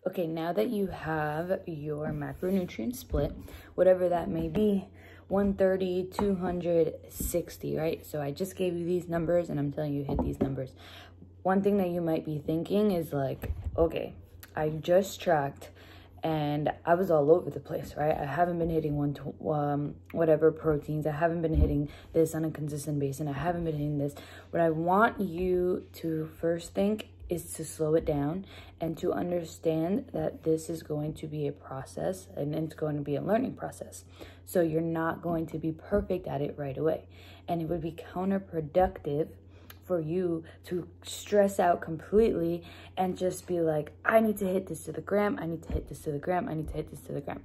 Okay, now that you have your macronutrient split, whatever that may be, 130, 260, right? So I just gave you these numbers and I'm telling you hit these numbers. One thing that you might be thinking is like, okay, I just tracked and I was all over the place, right? I haven't been hitting whatever proteins. I haven't been hitting this on a consistent basis. I haven't been hitting this. What I want you to first think is to slow it down and to understand that this is going to be a process and it's going to be a learning process. So you're not going to be perfect at it right away. And it would be counterproductive for you to stress out completely and just be like, I need to hit this to the gram, I need to hit this to the gram, I need to hit this to the gram.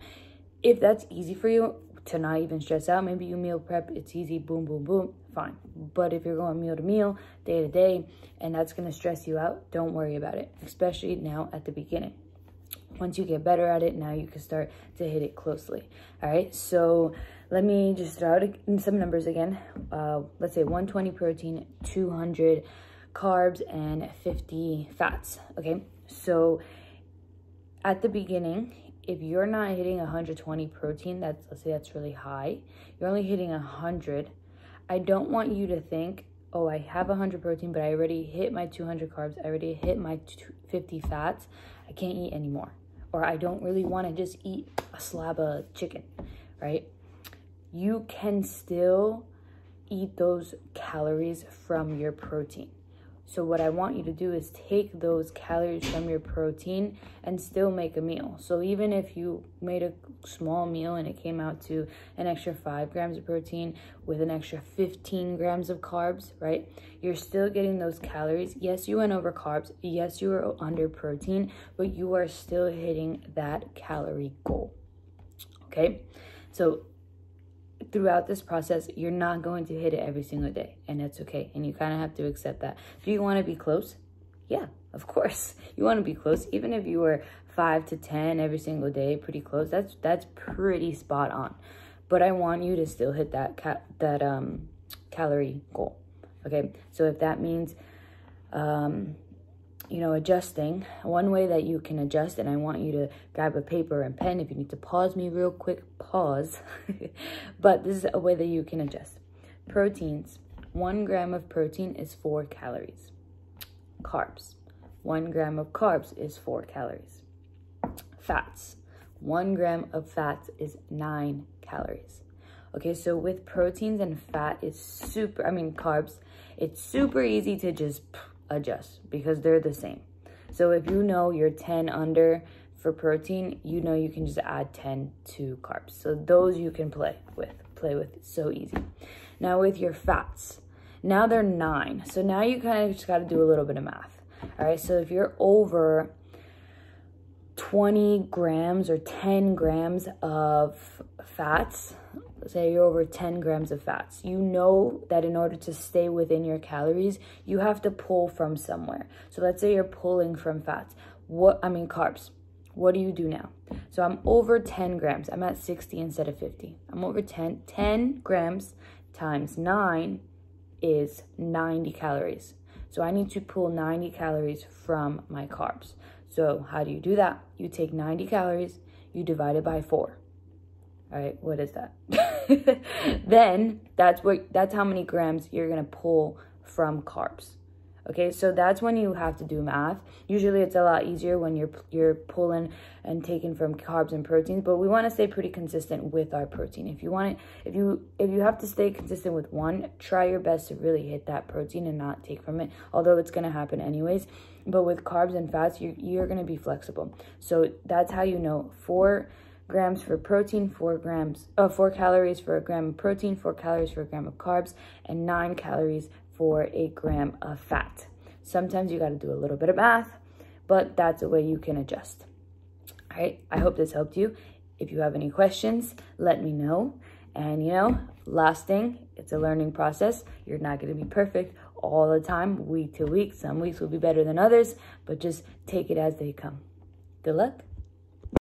If that's easy for you to not even stress out, maybe you meal prep, it's easy, boom, boom, boom, fine. But if you're going meal to meal, day to day, and that's gonna stress you out, don't worry about it, especially now at the beginning. Once you get better at it, now you can start to hit it closely. All right, so let me just throw out some numbers again. Let's say 120 protein, 200 carbs, and 50 fats, okay? So at the beginning, if you're not hitting 120 protein, let's say that's really high, you're only hitting 100, I don't want you to think, oh, I have 100 protein, but I already hit my 200 carbs, I already hit my 50 fats, I can't eat anymore. Or I don't really want to just eat a slab of chicken, right? You can still eat those calories from your protein. So what I want you to do is take those calories from your protein and still make a meal. So even if you made a small meal and it came out to an extra 5 grams of protein with an extra 15 grams of carbs, right? You're still getting those calories. Yes, you went over carbs. Yes, you were under protein, but you are still hitting that calorie goal, okay? So throughout this process, you're not going to hit it every single day, and that's okay. And you kind of have to accept that. Do you want to be close? Yeah, of course. You want to be close. Even if you were 5 to 10 every single day, pretty close, that's pretty spot on. But I want you to still hit that calorie goal. Okay, so if that means adjusting, one way that you can adjust, and I want you to grab a paper and pen. If you need to pause me real quick, pause. But this is a way that you can adjust. Proteins, 1 gram of protein is 4 calories. Carbs, 1 gram of carbs is 4 calories. Fats, 1 gram of fats is 9 calories. Okay, so with proteins and fat, carbs, it's super easy to just adjust because they're the same. So if you know you're 10 under for protein, you know you can just add 10 to carbs. So those you can play with, so easy. Now with your fats, now they're 9. So now you kind of just got to do a little bit of math. All right, so if you're over 20 grams or 10 grams of fats, say you're over 10 grams of fats, you know that in order to stay within your calories, you have to pull from somewhere. So let's say you're pulling from fats. Carbs. What do you do now? So I'm over 10 grams. I'm at 60 instead of 50. I'm over 10. 10 grams times 9 is 90 calories. So I need to pull 90 calories from my carbs. So how do you do that? You take 90 calories, you divide it by 4. All right, what is that? Then that's how many grams you're gonna pull from carbs. Okay, so that's when you have to do math. Usually it's a lot easier when you're pulling and taking from carbs and proteins, but we want to stay pretty consistent with our protein. If you have to stay consistent with one, try your best to really hit that protein and not take from it, although it's going to happen anyways. But with carbs and fats, you're going to be flexible. So that's how you know 4 grams for protein, 4 calories for a gram of protein, 4 calories for a gram of carbs, and 9 calories for a gram of fat. Sometimes you got to do a little bit of math, but that's a way you can adjust. All right, I hope this helped you. If you have any questions, let me know. And last thing, it's a learning process. You're not going to be perfect all the time, week to week. Some weeks will be better than others, but just take it as they come. Good luck.